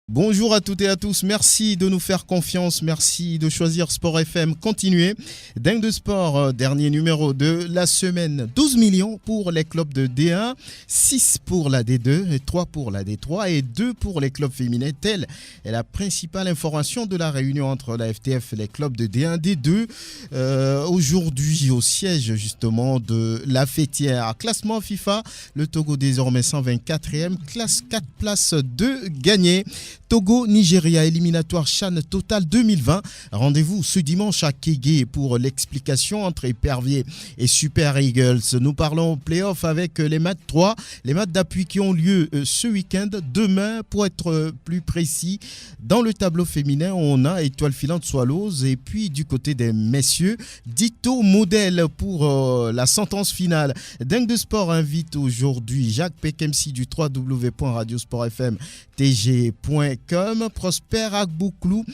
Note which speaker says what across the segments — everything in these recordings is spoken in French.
Speaker 1: Bonjour à toutes et à tous, merci de nous faire confiance, merci de choisir Sport FM. Continuez, Dingue de Sport, dernier numéro de la semaine, 12 millions pour les clubs de D1, 6 pour la D2, 3 pour la D3 et 2 pour les clubs féminins. Telle est la principale information de la réunion entre la FTF et les clubs de D1, D2. Aujourd'hui au siège justement de la fêtière. Classement FIFA, le Togo désormais 124e, classe 4 places de gagné. Togo, Nigeria, éliminatoire CHAN Total 2020. Rendez-vous ce dimanche à Kégué pour l'explication entre Épervier et Super Eagles. Nous parlons play-off avec les matchs 3, les matchs d'appui qui ont lieu ce week-end. Demain, pour être plus précis, dans le tableau féminin, on a Étoile Filante Swallows et puis du côté des messieurs, Dito modèle pour la sentence finale. Dingue de Sport invite aujourd'hui Jacques Pekemsi du www.radiosportfm.tg.com, Prosper Agbouklou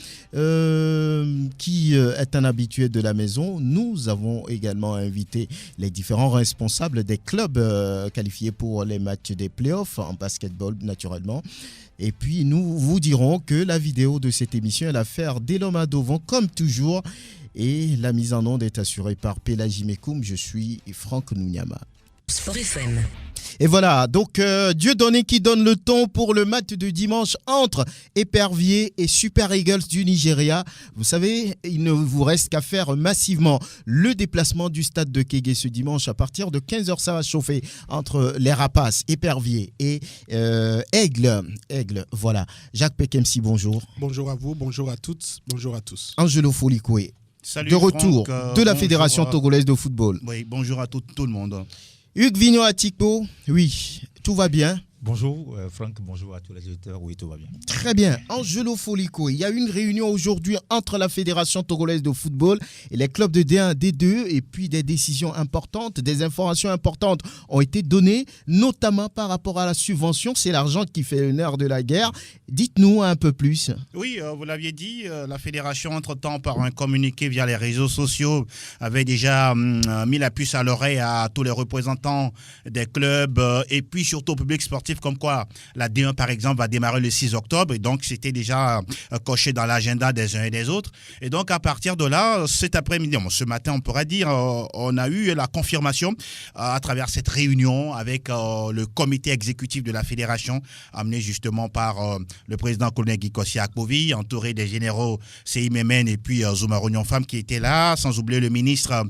Speaker 1: qui est un habitué de la maison. Nous avons également invité les différents responsables des clubs qualifiés pour les matchs des playoffs en basketball naturellement. Et puis nous vous dirons que la vidéo de cette émission est l'affaire d'Eloma Dovon comme toujours. Et la mise en onde est assurée par Pélagie Mekoum. Je suis Franck Nounyama.
Speaker 2: Sport FM.
Speaker 1: Et voilà, donc Dieudonné qui donne le ton pour le match de dimanche entre Épervier et Super Eagles du Nigeria. Vous savez, il ne vous reste qu'à faire massivement le déplacement du stade de Kégué ce dimanche. À partir de 15h, ça va chauffer entre les Rapaces, Épervier et Aigle. Voilà. Jacques Pekemsi, bonjour.
Speaker 3: Bonjour à vous, bonjour à toutes, bonjour à tous.
Speaker 1: Angelo Folikoué,
Speaker 4: Salut
Speaker 1: de retour
Speaker 4: Franck,
Speaker 1: de la Fédération togolaise de football.
Speaker 4: Oui, bonjour à tout le monde.
Speaker 1: Hugues Vignon Atiko, oui, tout va bien.
Speaker 5: Bonjour Franck, bonjour à tous les auditeurs, oui tout va bien.
Speaker 1: Très bien, Angelo Foliko, il y a une réunion aujourd'hui entre la Fédération togolaise de football et les clubs de D1, D2 et puis des décisions importantes, des informations importantes ont été données, notamment par rapport à la subvention, c'est l'argent qui fait le nerf de la guerre. Dites-nous un peu plus.
Speaker 4: Oui, vous l'aviez dit, la Fédération entre-temps par un communiqué via les réseaux sociaux avait déjà mis la puce à l'oreille à tous les représentants des clubs et puis surtout au public sportif. Comme quoi la D1 par exemple va démarrer le 6 octobre et donc c'était déjà coché dans l'agenda des uns et des autres et donc à partir de là cet après-midi, ce matin on pourrait dire on a eu la confirmation à travers cette réunion avec le comité exécutif de la fédération amené justement par le président colonel Gikossi Akpovi, entouré des généraux Sei Memen et puis Zoumaro Nyonfam qui était là, sans oublier le ministre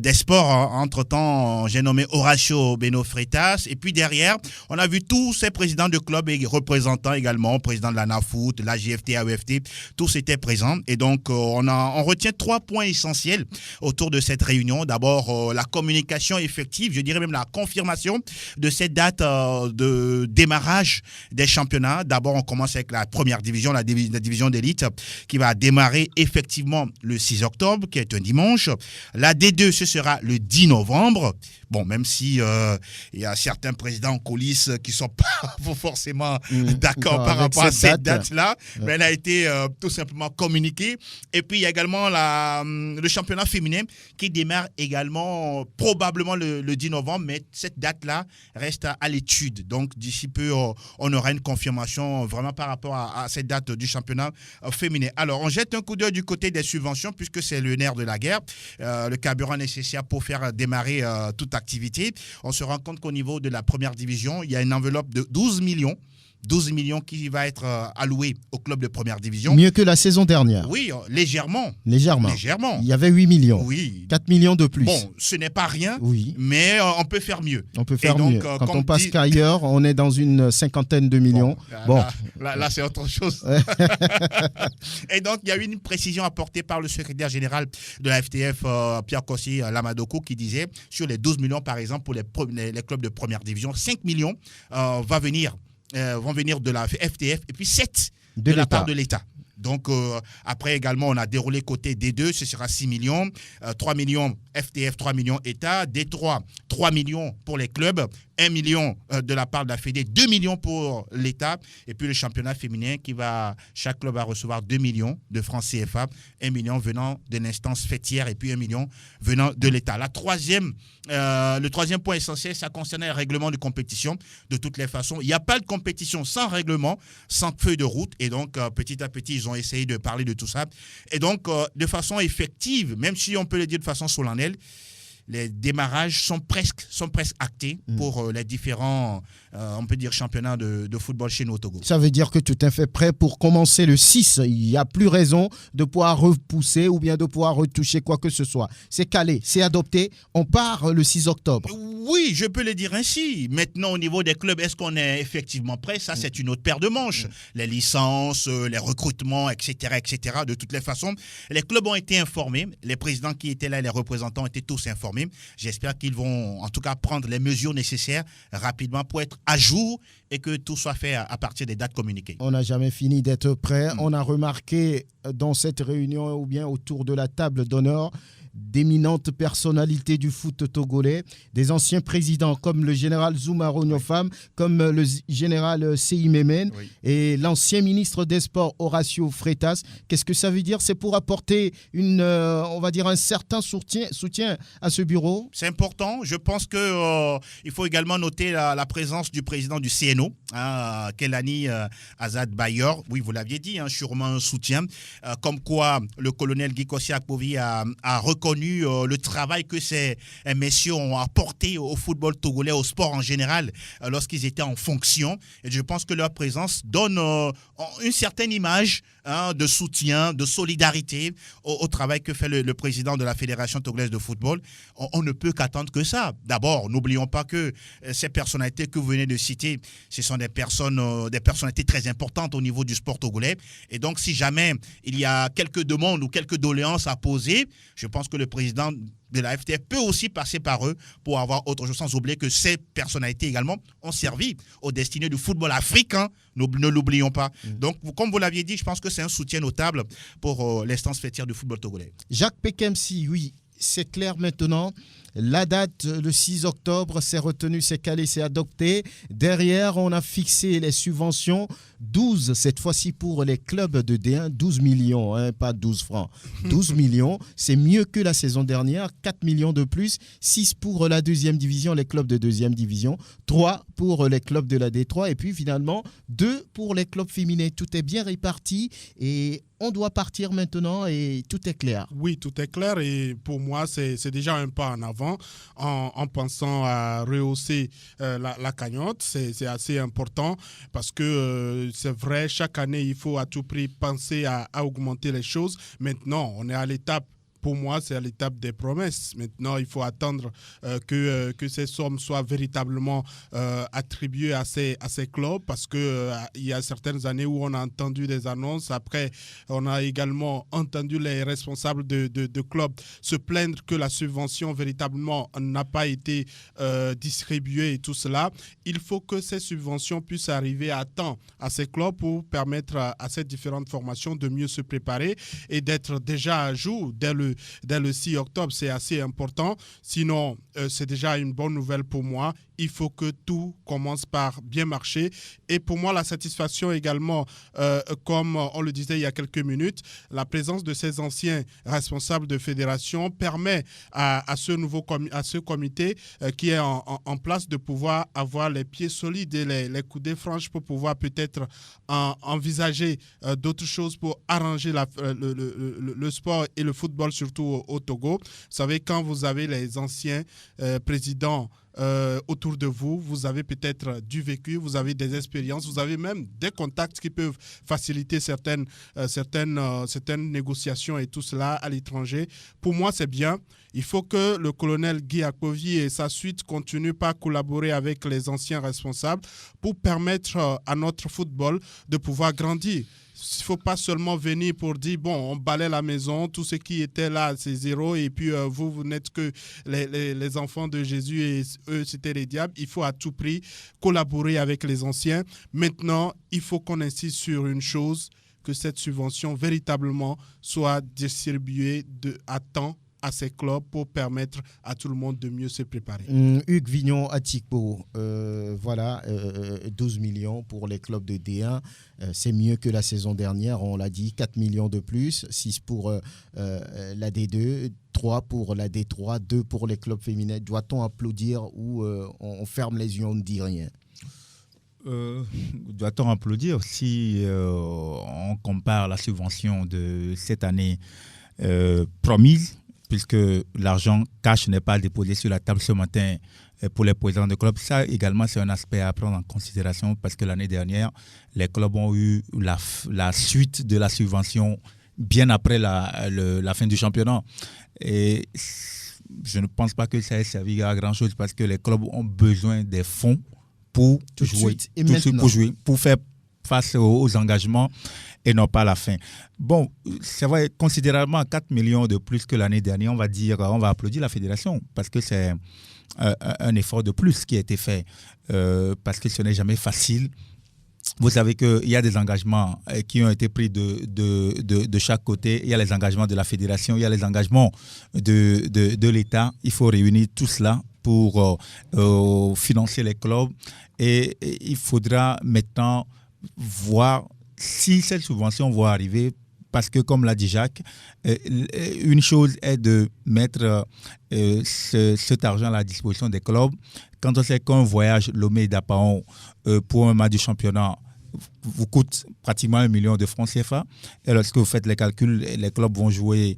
Speaker 4: des sports entre-temps, j'ai nommé Horacio Beno Freitas et puis derrière on a vu tous ces présidents de clubs et représentants également, président de la NAFoot, la GFT, AEFT, tous étaient présents. Et donc, on retient 3 points essentiels autour de cette réunion. D'abord, la communication effective, je dirais même la confirmation de cette date de démarrage des championnats. D'abord, on commence avec la première division, la division d'élite, qui va démarrer effectivement le 6 octobre, qui est un dimanche. La D2, ce sera le 10 novembre. Bon, même si il y a certains présidents en coulisses qui ne sont pas forcément d'accord par rapport à cette date-là, mais elle a été tout simplement communiquée. Et puis, il y a également le championnat féminin qui démarre également probablement le 10 novembre, mais cette date-là reste à l'étude. Donc, d'ici peu, on aura une confirmation vraiment par rapport à cette date du championnat féminin. Alors, on jette un coup d'œil du côté des subventions, puisque c'est le nerf de la guerre, le carburant nécessaire pour faire démarrer toute activité. On se rend compte qu'au niveau de la première division, il y a une enveloppe de 12 millions qui va être allouée au club de première division.
Speaker 1: Mieux que la saison dernière.
Speaker 4: Oui, légèrement.
Speaker 1: Légèrement.
Speaker 4: Il
Speaker 1: y avait 8 millions.
Speaker 4: Oui.
Speaker 1: 4 millions de plus.
Speaker 4: Bon, ce n'est pas rien,
Speaker 1: oui.
Speaker 4: Mais on peut faire mieux.
Speaker 1: On peut faire mieux. Quand on passe qu'ailleurs, on est dans une cinquantaine de millions.
Speaker 4: Là, c'est autre chose. Et donc, il y a eu une précision apportée par le secrétaire général de la FTF, Pierre Kossi Lamadoko, qui disait, sur les 12 millions, par exemple, pour les clubs de première division, 5 millions vont venir de la FTF et puis 7 de la part de l'État. Donc, après également, on a déroulé côté D2, ce sera 6 millions, 3 millions FTF, 3 millions État, D3, 3 millions pour les clubs, 1 million de la part de la Fédé, 2 millions pour l'État, et puis le championnat féminin chaque club va recevoir 2 millions de francs CFA, 1 million venant de l'instance fêtière et puis 1 million venant de l'État. Le troisième point essentiel, ça concernait le règlement de compétition. De toutes les façons, il n'y a pas de compétition sans règlement, sans feuille de route, et donc petit à petit, ils ont essayé de parler de tout ça. Et donc, de façon effective, même si on peut le dire de façon solennelle, les démarrages sont presque actés pour les différents, on peut dire, championnats de football chez nous au Togo.
Speaker 1: Ça veut dire que tout est fait prêt pour commencer le 6. Il n'y a plus raison de pouvoir repousser ou bien de pouvoir retoucher quoi que ce soit. C'est calé, c'est adopté. On part le 6 octobre.
Speaker 4: Oui, je peux le dire ainsi. Maintenant, au niveau des clubs, est-ce qu'on est effectivement prêt? Ça, c'est une autre paire de manches. Les licences, les recrutements, etc., etc. De toutes les façons, les clubs ont été informés. Les présidents qui étaient là, les représentants étaient tous informés. J'espère qu'ils vont en tout cas prendre les mesures nécessaires rapidement pour être à jour et que tout soit fait à partir des dates communiquées.
Speaker 1: On n'a jamais fini d'être prêt. On a remarqué dans cette réunion ou bien autour de la table d'honneur d'éminentes personnalités du foot togolais, des anciens présidents comme le général Zoumaro Nyofam, comme le général Seyi Memen et l'ancien ministre des Sports Horacio Freitas. Qu'est-ce que ça veut dire? C'est pour apporter on va dire un certain soutien à ce bureau.
Speaker 4: C'est important. Je pense qu'il faut également noter la présence du président du CNO, Kelani Azad Bayor. Oui, vous l'aviez dit, sûrement un soutien. Comme quoi, le colonel Guy Kossi Akpovi a reconnu le travail que ces messieurs ont apporté au football togolais, au sport en général, lorsqu'ils étaient en fonction. Et je pense que leur présence donne une certaine image de soutien, de solidarité au travail que fait le président de la Fédération togolaise de football. On ne peut qu'attendre que ça. D'abord, n'oublions pas que ces personnalités que vous venez de citer, ce sont des personnalités très importantes au niveau du sport togolais. Et donc, si jamais il y a quelques demandes ou quelques doléances à poser, je pense que le président de la FTF peut aussi passer par eux pour avoir autre chose, sans oublier que ces personnalités également ont servi aux destinées du football africain, ne l'oublions pas. Donc, comme vous l'aviez dit, je pense que c'est un soutien notable pour l'instance fêtière du football togolais.
Speaker 1: Jacques Pekemsi, oui, c'est clair maintenant. La date, le 6 octobre, c'est retenu, c'est calé, c'est adopté. Derrière, on a fixé les subventions. 12, cette fois-ci pour les clubs de D1, 12 millions, pas 12 francs. 12 millions, c'est mieux que la saison dernière. 4 millions de plus, 6 pour la deuxième division, les clubs de deuxième division. 3 pour les clubs de la D3. Et puis finalement, 2 pour les clubs féminins. Tout est bien réparti et on doit partir maintenant et tout est clair.
Speaker 3: Oui, tout est clair et pour moi, c'est déjà un pas en avant en pensant à rehausser la cagnotte. C'est assez important parce que c'est vrai, chaque année, il faut à tout prix penser à augmenter les choses. Maintenant, on est à l'étape. Pour moi, c'est à l'étape des promesses. Maintenant, il faut attendre que ces sommes soient véritablement attribuées à ces clubs parce qu'il y a certaines années où on a entendu des annonces. Après, on a également entendu les responsables de clubs se plaindre que la subvention véritablement n'a pas été distribuée et tout cela. Il faut que ces subventions puissent arriver à temps à ces clubs pour permettre à ces différentes formations de mieux se préparer et d'être déjà à jour dès le 6 octobre, c'est assez important. Sinon, c'est déjà une bonne nouvelle pour moi. Il faut que tout commence par bien marcher. Et pour moi, la satisfaction également, comme on le disait il y a quelques minutes, la présence de ces anciens responsables de fédération permet à ce comité qui est en place de pouvoir avoir les pieds solides et les coudées franches pour pouvoir peut-être envisager d'autres choses pour arranger le sport et le football, surtout au Togo. Vous savez, quand vous avez les anciens présidents autour de vous, vous avez peut-être du vécu, vous avez des expériences, vous avez même des contacts qui peuvent faciliter certaines négociations et tout cela à l'étranger. Pour moi, c'est bien. Il faut que le colonel Guy Akpovi et sa suite continuent par collaborer avec les anciens responsables pour permettre à notre football de pouvoir grandir. Il ne faut pas seulement venir pour dire, bon, on balaie la maison, tout ce qui était là, c'est zéro, et puis vous n'êtes que les enfants de Jésus et eux, c'était les diables. Il faut à tout prix collaborer avec les anciens. Maintenant, il faut qu'on insiste sur une chose, que cette subvention véritablement soit distribuée à temps à ces clubs pour permettre à tout le monde de mieux se préparer.
Speaker 1: Hugues Vignon Atikpo, voilà, 12 millions pour les clubs de D1. C'est mieux que la saison dernière, on l'a dit, 4 millions de plus, 6 pour la D2, 3 pour la D3, 2 pour les clubs féminins. Doit-on applaudir ou on ferme les yeux, on ne dit rien?
Speaker 5: Doit-on applaudir si on compare la subvention de cette année promise, puisque l'argent cash n'est pas déposé sur la table ce matin pour les présidents de clubs. Ça également, c'est un aspect à prendre en considération parce que l'année dernière, les clubs ont eu la suite de la subvention bien après la fin du championnat. Et je ne pense pas que ça ait servi à grand-chose parce que les clubs ont besoin des fonds pour jouer, pour faire face aux engagements et non pas à la fin. Bon, c'est vrai, considérablement 4 millions de plus que l'année dernière, on va applaudir la fédération parce que c'est un effort de plus qui a été fait parce que ce n'est jamais facile. Vous savez qu'il y a des engagements qui ont été pris de chaque côté. Il y a les engagements de la fédération, il y a les engagements de l'État. Il faut réunir tout cela pour financer les clubs. Et il faudra maintenant voir si cette subvention va arriver, parce que comme l'a dit Jacques, une chose est de mettre cet argent à la disposition des clubs. Quand on sait qu'un voyage Lomé-Dapaon pour un match du championnat vous coûte pratiquement 1 million de francs CFA, et lorsque vous faites les calculs, les clubs vont jouer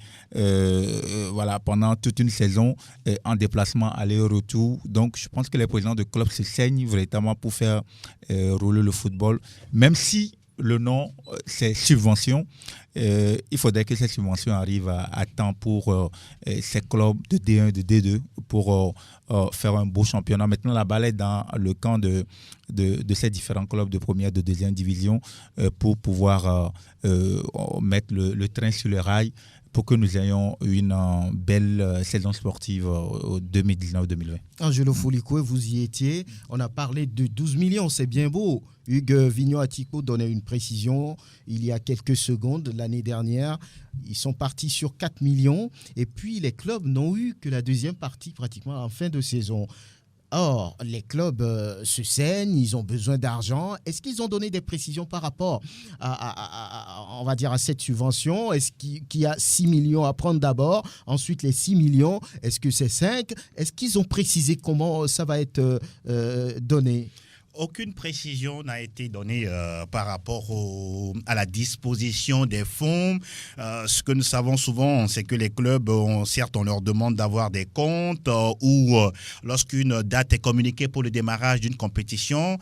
Speaker 5: pendant toute une saison en déplacement aller-retour. Donc je pense que les présidents de clubs se saignent véritablement pour faire rouler le football, même si le nom, c'est subvention. Il faudrait que cette subvention arrive à temps pour ces clubs de D1 de D2 pour faire un beau championnat. Maintenant, la balle est dans le camp de ces différents clubs de première, de deuxième division pour pouvoir mettre le train sur le rail pour que nous ayons une belle saison sportive 2019-2020.
Speaker 1: Angelo Folikoué, vous y étiez. On a parlé de 12 millions, c'est bien beau. Hugues Vignon Atikpo donnait une précision il y a quelques secondes. L'année dernière, ils sont partis sur 4 millions. Et puis, les clubs n'ont eu que la deuxième partie pratiquement en fin de saison. Or, les clubs se saignent, ils ont besoin d'argent. Est-ce qu'ils ont donné des précisions par rapport on va dire, à cette subvention? Est-ce qu'il y a 6 millions à prendre d'abord? Ensuite, les 6 millions, est-ce que c'est 5? Est-ce qu'ils ont précisé comment ça va être donné?
Speaker 4: Aucune précision n'a été donnée par rapport à la disposition des fonds. Ce que nous savons souvent, c'est que les clubs, certes, on leur demande d'avoir des comptes ou lorsqu'une date est communiquée pour le démarrage d'une compétition,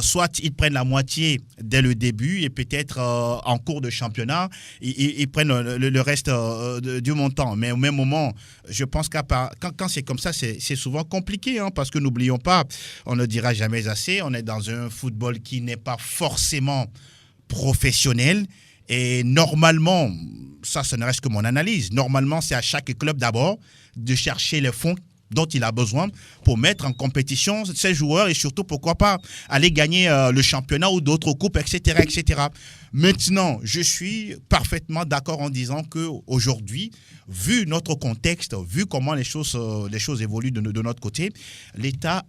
Speaker 4: soit ils prennent la moitié dès le début et peut-être en cours de championnat, ils prennent le reste du montant. Mais au même moment, je pense que quand c'est comme ça, c'est souvent compliqué parce que n'oublions pas, on ne dira jamais assez, on est dans un football qui n'est pas forcément professionnel et normalement, ça ne reste que mon analyse, normalement c'est à chaque club d'abord de chercher les fonds dont il a besoin pour mettre en compétition ses joueurs et surtout, pourquoi pas, aller gagner le championnat ou d'autres coupes, etc., etc. Maintenant, je suis parfaitement d'accord en disant qu'aujourd'hui, vu notre contexte, vu comment les choses évoluent de notre côté, l'État,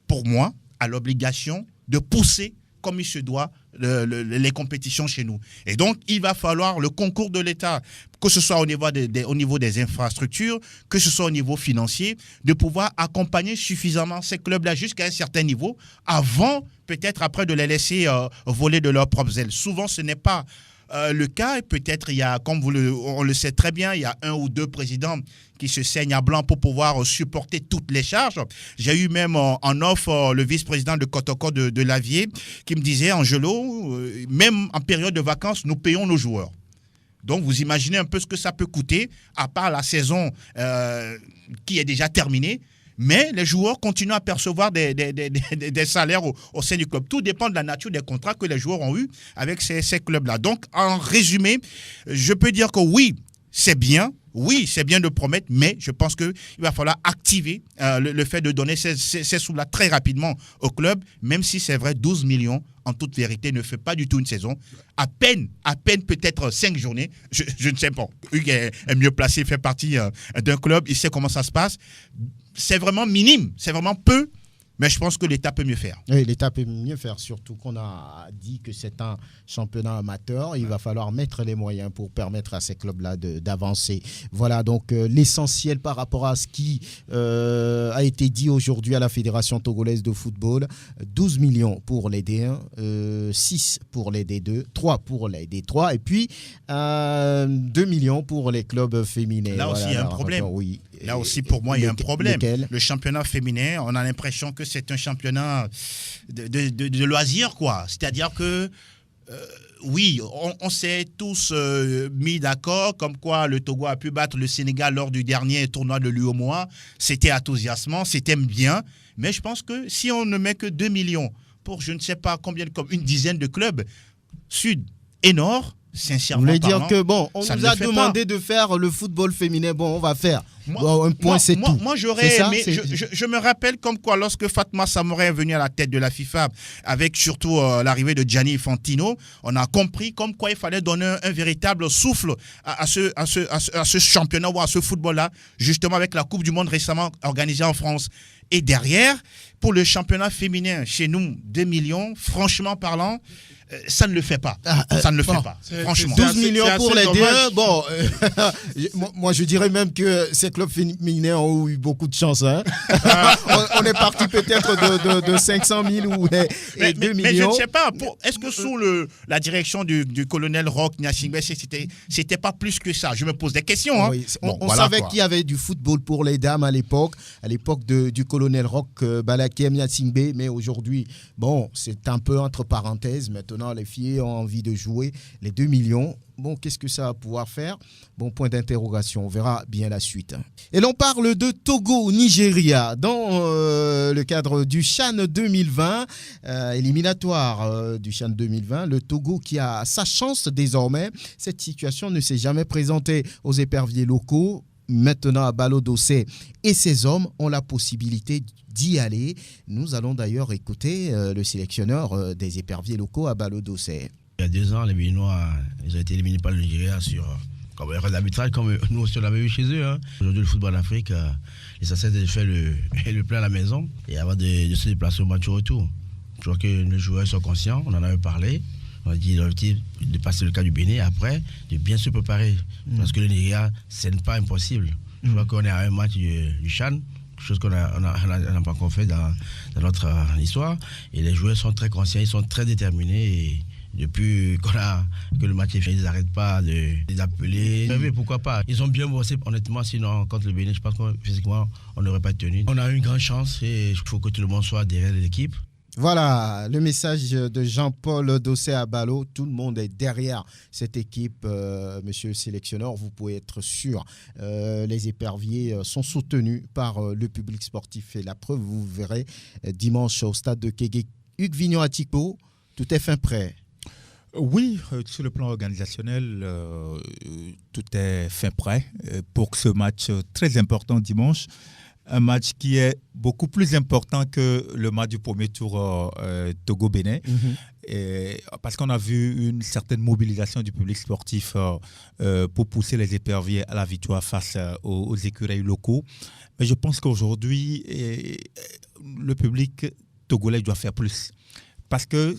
Speaker 4: pour moi, a l'obligation de pousser comme il se doit les compétitions chez nous. Et donc, il va falloir le concours de l'État, que ce soit au niveau des infrastructures, que ce soit au niveau financier, de pouvoir accompagner suffisamment ces clubs-là jusqu'à un certain niveau avant, peut-être après, de les laisser voler de leurs propres ailes. Souvent, ce n'est pas le cas. Et peut-être, il y a, comme on le sait très bien, il y a 1 ou 2 présidents qui se saignent à blanc pour pouvoir supporter toutes les charges. J'ai eu même en offre le vice-président de Kotoko de Lavier qui me disait, Angelo, même en période de vacances, nous payons nos joueurs. Donc, vous imaginez un peu ce que ça peut coûter, à part la saison qui est déjà terminée. Mais les joueurs continuent à percevoir des salaires au sein du club. Tout dépend de la nature des contrats que les joueurs ont eus avec ces clubs-là. Donc, en résumé, je peux dire que oui, c'est bien. Oui, c'est bien de promettre, mais je pense qu'il va falloir activer le fait de donner ces sous-là très rapidement au club, même si c'est vrai, 12 millions, en toute vérité, ne fait pas du tout une saison. À peine peut-être 5 journées, je ne sais pas. Hugues est mieux placé, il fait partie d'un club, il sait comment ça se passe. C'est vraiment minime, c'est vraiment peu. Mais je pense que l'État peut mieux faire.
Speaker 1: Oui, l'État peut mieux faire, surtout qu'on a dit que c'est un championnat amateur. Il va falloir mettre les moyens pour permettre à ces clubs-là d'avancer. Voilà donc l'essentiel par rapport à ce qui a été dit aujourd'hui à la Fédération togolaise de football. 12 millions pour les D1, 6 pour les D2, 3 pour les D3 et puis 2 millions pour les clubs féminins.
Speaker 4: Là aussi, il y a un problème.
Speaker 1: Oui.
Speaker 4: Là aussi, pour moi, il y a un problème.
Speaker 1: Lequel?
Speaker 4: Le championnat féminin, on a l'impression que c'est un championnat de loisirs, quoi. C'est-à-dire que, oui, on s'est tous mis d'accord, comme quoi le Togo a pu battre le Sénégal lors du dernier tournoi de l'UOMOA. C'était enthousiasmant, c'était bien. Mais je pense que si on ne met que 2 millions pour je ne sais pas combien, comme une dizaine de clubs, sud et nord, sincèrement
Speaker 1: vous voulez
Speaker 4: parlant,
Speaker 1: dire que, bon, on
Speaker 4: ça
Speaker 1: nous
Speaker 4: ne
Speaker 1: a
Speaker 4: le fait
Speaker 1: demandé
Speaker 4: pas.
Speaker 1: de faire le football féminin. Bon, on va faire.
Speaker 4: Moi,
Speaker 1: un point, c'est tout.
Speaker 4: Moi, j'aurais
Speaker 1: C'est ça,
Speaker 4: aimé. Je me rappelle comme quoi, lorsque Fatma Samouré est venue à la tête de la FIFA, avec surtout l'arrivée de Gianni Infantino, on a compris comme quoi il fallait donner un véritable souffle à ce championnat ou à ce football-là, justement avec la Coupe du Monde récemment organisée en France. Et derrière, pour le championnat féminin, chez nous, 2 millions, franchement parlant, ça ne le fait pas. Ça ne le fait pas, franchement.
Speaker 1: 12 millions pour les
Speaker 3: dommage.
Speaker 1: D1. Bon, moi, je dirais même que ces clubs féminins ont eu beaucoup de chance. Hein. On est parti peut-être de 500 000 ou 2 millions.
Speaker 4: Mais je ne sais pas. Est-ce que sous la direction du colonel Roch Nyashingbe, c'était pas plus que ça? Je me pose des questions. Hein.
Speaker 1: Oui,
Speaker 4: Bon,
Speaker 1: on
Speaker 4: voilà,
Speaker 1: savait
Speaker 4: quoi.
Speaker 1: qu'il y avait du football pour les dames à l'époque du colonel Roch Balaké Nyashingbe, mais aujourd'hui, bon, c'est un peu entre parenthèses. Maintenant, les filles ont envie de jouer. Les 2 millions, bon, qu'est-ce que ça va pouvoir faire? Bon, point d'interrogation, on verra bien la suite. Et l'on parle de Togo-Nigeria dans le cadre du CHAN 2020, éliminatoire du CHAN 2020. Le Togo qui a sa chance désormais. Cette situation ne s'est jamais présentée aux éperviers locaux. Maintenant, à Balo-Dossé et ses hommes ont la possibilité d'y aller. Nous allons d'ailleurs écouter le sélectionneur des éperviers locaux à Balo-Dossé.
Speaker 2: Il y a 2 ans, les Béninois, ils ont été éliminés par le Nigeria comme erreur d'arbitrage, comme nous aussi on l'avait vu chez eux. Hein. Aujourd'hui, le football en Afrique, l'essentiel c'est de faire le plein à la maison et avant de se déplacer au match au retour. Je crois que les joueurs sont conscients, on en avait parlé. On a dit l'objectif de passer le cas du Bénin, après de bien se préparer. Parce que le Nigeria, ce n'est pas impossible. Je crois qu'on est à un match du CHAN, quelque chose qu'on n'a pas encore fait dans notre histoire. Et les joueurs sont très conscients, ils sont très déterminés. Et depuis que le match est fini, ils n'arrêtent pas de les appeler. Mais pourquoi pas? Ils ont bien bossé, honnêtement, sinon contre le Bénin, je pense que physiquement, on n'aurait pas tenu. On a eu une grande chance et il faut que tout le monde soit derrière l'équipe.
Speaker 1: Voilà le message de Jean-Paul Dossé à Balo. Tout le monde est derrière cette équipe, monsieur le sélectionneur. Vous pouvez être sûr. Les éperviers sont soutenus par le public sportif. Et la preuve, vous verrez dimanche au stade de Kégué. Hugues Vignon-Atiko, tout est fin prêt.
Speaker 5: Oui, sur le plan organisationnel, tout est fin prêt pour ce match très important dimanche. Un match qui est beaucoup plus important que le match du premier tour Togo-Bénin. Parce qu'on a vu une certaine mobilisation du public sportif pour pousser les éperviers à la victoire face aux écureuils locaux. Mais je pense qu'aujourd'hui, le public togolais doit faire plus. Parce que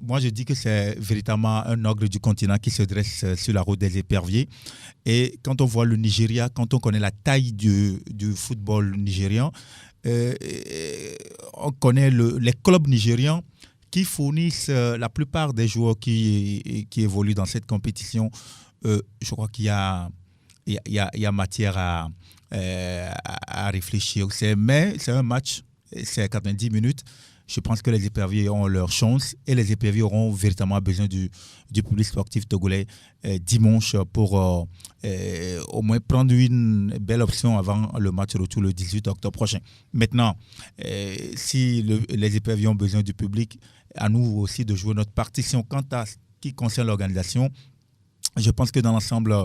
Speaker 5: moi, je dis que c'est véritablement un ogre du continent qui se dresse sur la route des éperviers. Et quand on voit le Nigeria, quand on connaît la taille du football nigérian, on connaît les clubs nigérians qui fournissent la plupart des joueurs qui évoluent dans cette compétition. Je crois qu'il y a matière à réfléchir. Mais c'est un match, c'est 90 minutes. Je pense que les éperviers ont leur chance et les éperviers auront véritablement besoin du public sportif togolais dimanche pour au moins prendre une belle option avant le match retour le 18 octobre prochain. Maintenant, si les éperviers ont besoin du public, à nous aussi de jouer notre partition. Quant à ce qui concerne l'organisation, Je pense que dans l'ensemble,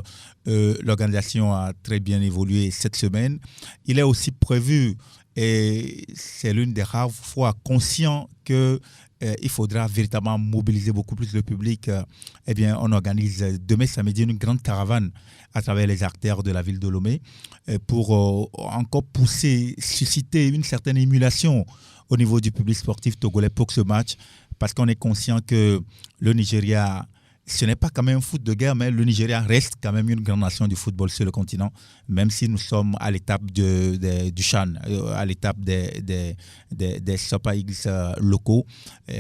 Speaker 5: l'organisation a très bien évolué cette semaine. Il est aussi prévu, et c'est l'une des rares fois conscient que il faudra véritablement mobiliser beaucoup plus le public. Eh bien, on organise demain samedi une grande caravane à travers les artères de la ville de Lomé pour encore pousser, susciter une certaine émulation au niveau du public sportif togolais pour ce match, parce qu'on est conscient que le Nigeria, ce n'est pas quand même un foot de guerre, mais le Nigeria reste quand même une grande nation du football sur le continent, même si nous sommes à l'étape du CHAN, à l'étape des Super Eagles locaux.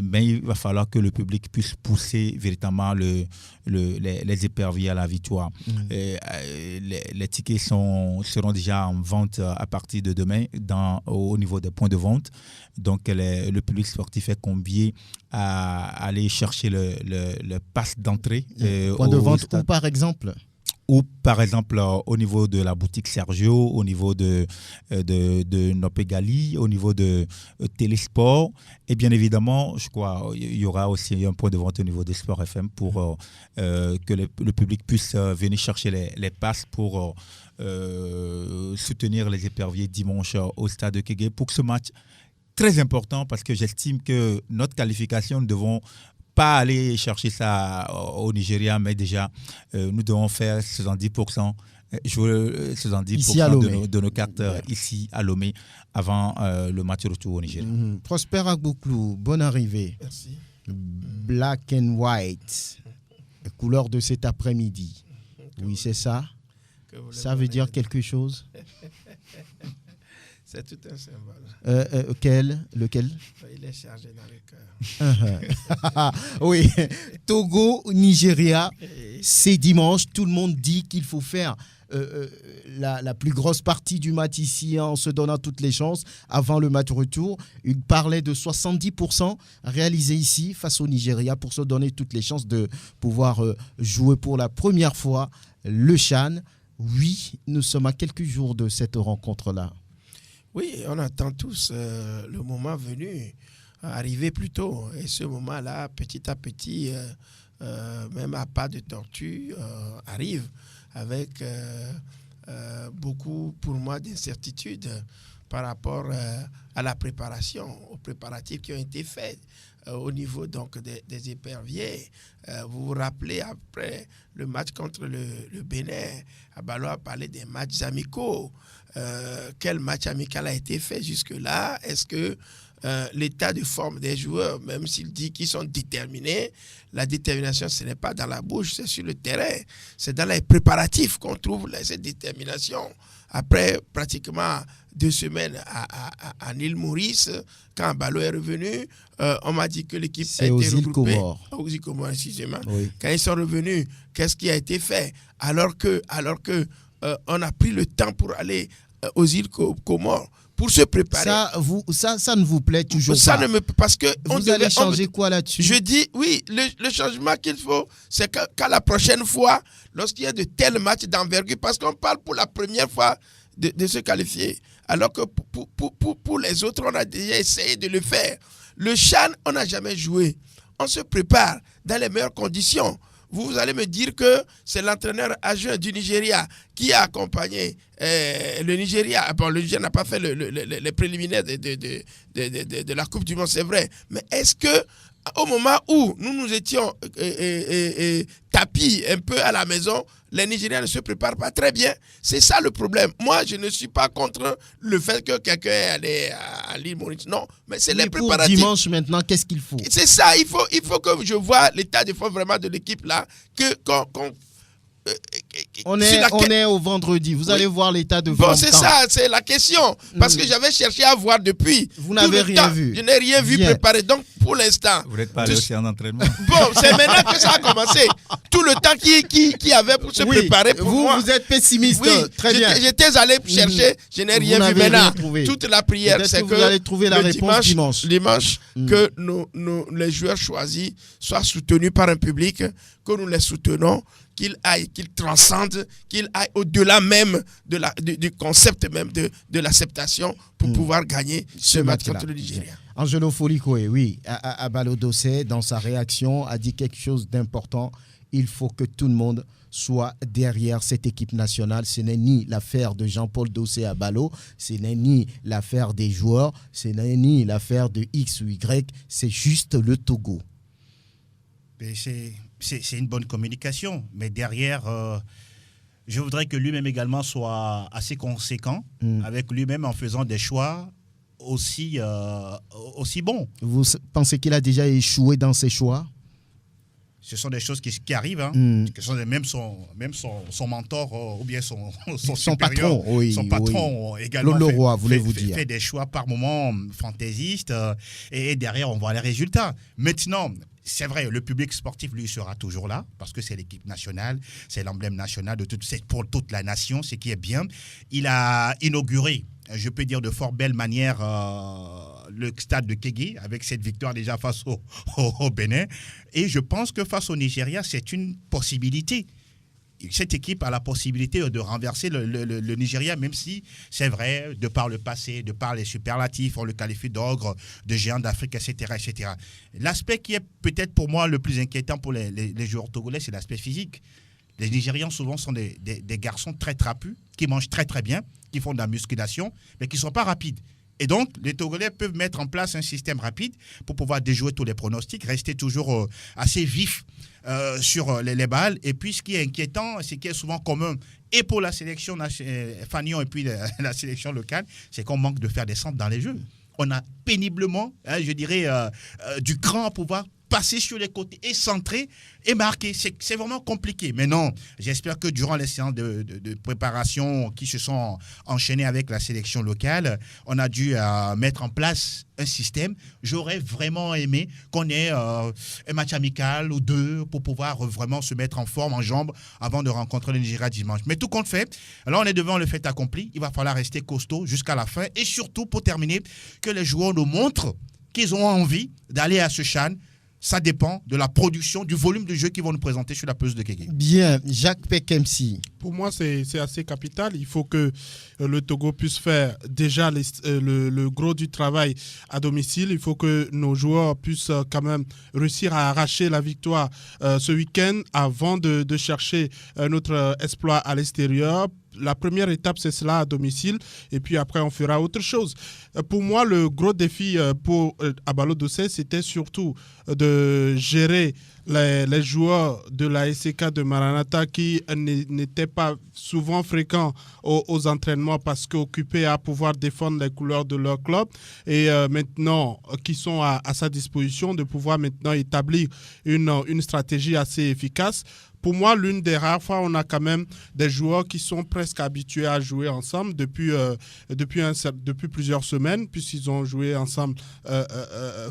Speaker 5: Mais il va falloir que le public puisse pousser véritablement les éperviers à la victoire. Les tickets seront déjà en vente à partir de demain au niveau des points de vente. Donc le public sportif est convié à aller chercher le pass d'entrée.
Speaker 1: Point de vente où, par exemple?
Speaker 5: Ou par exemple au niveau de la boutique Sergio, au niveau de Nopegali, au niveau de Télésport. Et bien évidemment, je crois il y aura aussi un point de vente au niveau de Sport FM pour que le public puisse venir chercher les passes pour soutenir les éperviers dimanche au stade de Kégué pour que ce match très important, parce que j'estime que notre qualification, nous devons pas aller chercher ça au Nigeria, mais déjà, nous devons faire 70%, jouer 70% de nos cartes ici à Lomé avant le match retour au Nigeria.
Speaker 1: Prosper Agbouklou, bonne arrivée.
Speaker 6: Merci.
Speaker 1: Black and white, couleur de cet après-midi. Oui, c'est ça. Ça veut dire quelque chose?
Speaker 6: C'est tout un symbole.
Speaker 1: Lequel?
Speaker 6: Il est chargé dans le cœur.
Speaker 1: Oui, Togo, Nigeria, c'est dimanche. Tout le monde dit qu'il faut faire la plus grosse partie du match ici en se donnant toutes les chances avant le match retour. Il parlait de 70% réalisé ici face au Nigeria pour se donner toutes les chances de pouvoir jouer pour la première fois le CHAN. Oui, nous sommes à quelques jours de cette rencontre-là.
Speaker 6: Oui, on attend tous le moment venu, arriver plus tôt. Et ce moment-là, petit à petit, même à pas de tortue, arrive avec beaucoup, pour moi, d'incertitudes par rapport à la préparation, aux préparatifs qui ont été faits au niveau donc des éperviers. Vous vous rappelez, après le match contre le Bénin, Abalo a parlé des matchs amicaux. Quel match amical a été fait jusque-là? Est-ce que l'état de forme des joueurs, même s'il dit qu'ils sont déterminés, la détermination, ce n'est pas dans la bouche, c'est sur le terrain. C'est dans les préparatifs qu'on trouve cette détermination. Après pratiquement 2 semaines à l'île Maurice, quand Abalo est revenu, on m'a dit que l'équipe a été regroupée. Aux îles Comores, excusez-moi. Oui. Quand ils sont revenus, qu'est-ce qui a été fait? Alors que on a pris le temps pour aller aux îles Comores pour se préparer.
Speaker 1: Ça ne vous plaît toujours
Speaker 6: ça
Speaker 1: pas?
Speaker 6: Ne me, parce que
Speaker 1: vous allez changer quoi là-dessus?
Speaker 6: Je dis, oui, le changement qu'il faut, c'est qu'à la prochaine fois, lorsqu'il y a de tels matchs d'envergure, parce qu'on parle pour la première fois de se qualifier, alors que pour les autres, on a déjà essayé de le faire. Le CHAN, on n'a jamais joué. On se prépare dans les meilleures conditions. Vous allez me dire que c'est l'entraîneur adjoint du Nigeria qui a accompagné le Nigeria. Bon, le Nigeria n'a pas fait les préliminaires de la Coupe du Monde, c'est vrai. Mais est-ce que au moment où nous étions tapis un peu à la maison, les Nigériens ne se préparent pas très bien? C'est ça le problème. Moi, je ne suis pas contre le fait que quelqu'un est allé à l'île Maurice. Non, mais c'est les préparatifs.
Speaker 1: Pour dimanche maintenant, qu'est-ce qu'il faut?
Speaker 6: C'est ça, il faut que je vois l'état de forme vraiment de l'équipe là,
Speaker 1: on est au vendredi. Vous allez voir l'état de forme.
Speaker 6: Bon, c'est ça, c'est la question. Parce que j'avais cherché à voir depuis.
Speaker 1: Vous n'avez rien vu.
Speaker 6: Je n'ai rien vu préparer. Donc, pour l'instant.
Speaker 5: Vous n'êtes pas allé aussi en entraînement.
Speaker 6: Bon, c'est maintenant que ça a commencé. Tout le temps qu'il y avait pour se préparer pour moi.
Speaker 1: Vous êtes pessimiste.
Speaker 6: Oui,
Speaker 1: très bien.
Speaker 6: J'étais allé chercher, je n'ai rien vu maintenant. Toute la prière, c'est que
Speaker 1: vous allez trouver la réponse
Speaker 6: dimanche. Que les joueurs choisis soient soutenus par un public, que nous les soutenons, qu'ils transcendent, qu'ils aillent au-delà même du concept même de l'acceptation pour pouvoir gagner ce match contre le Nigeria.
Speaker 1: Angelo Folikoé, oui, Abalo Dossé, dans sa réaction, a dit quelque chose d'important. Il faut que tout le monde soit derrière cette équipe nationale. Ce n'est ni l'affaire de Jean-Paul Dossé à Balo, ce n'est ni l'affaire des joueurs, ce n'est ni l'affaire de X ou Y, c'est juste le Togo.
Speaker 4: C'est une bonne communication, mais derrière, je voudrais que lui-même également soit assez conséquent avec lui-même en faisant des choix aussi bons.
Speaker 1: Vous pensez qu'il a déjà échoué dans ses choix?
Speaker 4: Ce sont des choses qui arrivent, hein. Que sont même son mentor ou bien son
Speaker 1: patron, oui,
Speaker 4: son patron également
Speaker 1: Leroy, voulez-vous dire,
Speaker 4: fait des choix par moments fantaisistes et derrière on voit les résultats. Maintenant, c'est vrai, le public sportif, lui, sera toujours là parce que c'est l'équipe nationale, c'est l'emblème national c'est pour toute la nation, ce qui est bien. Il a inauguré, je peux dire de fort belle manière, le stade de Kégué avec cette victoire déjà face au Bénin. Et je pense que face au Nigeria, c'est une possibilité. Cette équipe a la possibilité de renverser le Nigeria, même si c'est vrai, de par le passé, de par les superlatifs, on le qualifie d'ogre, de géant d'Afrique, etc., etc. L'aspect qui est peut-être pour moi le plus inquiétant pour les joueurs togolais, c'est l'aspect physique. Les Nigérians souvent sont des garçons très trapus, qui mangent très très bien, qui font de la musculation, mais qui ne sont pas rapides. Et donc, les Togolais peuvent mettre en place un système rapide pour pouvoir déjouer tous les pronostics, rester toujours assez vif sur les balles. Et puis, ce qui est inquiétant, c'est qu'il est souvent commun et pour la sélection Fagnon et puis la sélection locale, c'est qu'on manque de faire des centres dans les jeux. On a péniblement, je dirais, du cran à pouvoir passer sur les côtés et centrer et marquer. C'est vraiment compliqué. Mais non, j'espère que durant les séances de préparation qui se sont enchaînées avec la sélection locale, on a dû mettre en place un système. J'aurais vraiment aimé qu'on ait un match amical ou deux pour pouvoir vraiment se mettre en forme, en jambes, avant de rencontrer le Nigeria dimanche. Mais tout compte fait, alors on est devant le fait accompli. Il va falloir rester costaud jusqu'à la fin. Et surtout, pour terminer, que les joueurs nous montrent qu'ils ont envie d'aller à ce CHAN. Ça dépend de la production, du volume de jeu qu'ils vont nous présenter sur la pelouse de Kégué.
Speaker 1: Bien, Jacques Pekemsi.
Speaker 3: Pour moi, c'est assez capital. Il faut que le Togo puisse faire déjà le gros du travail à domicile. Il faut que nos joueurs puissent quand même réussir à arracher la victoire ce week-end avant de chercher notre exploit à l'extérieur. La première étape, c'est cela à domicile. Et puis après, on fera autre chose. Pour moi, le gros défi pour Abalo Dossé, c'était surtout de gérer les joueurs de la SCK de Maranatha qui n'étaient pas souvent fréquents aux entraînements parce qu'occupés à pouvoir défendre les couleurs de leur club. Et maintenant, qui sont à sa disposition de pouvoir maintenant établir une stratégie assez efficace. Pour moi, l'une des rares fois, on a quand même des joueurs qui sont presque habitués à jouer ensemble depuis plusieurs semaines, puisqu'ils ont joué ensemble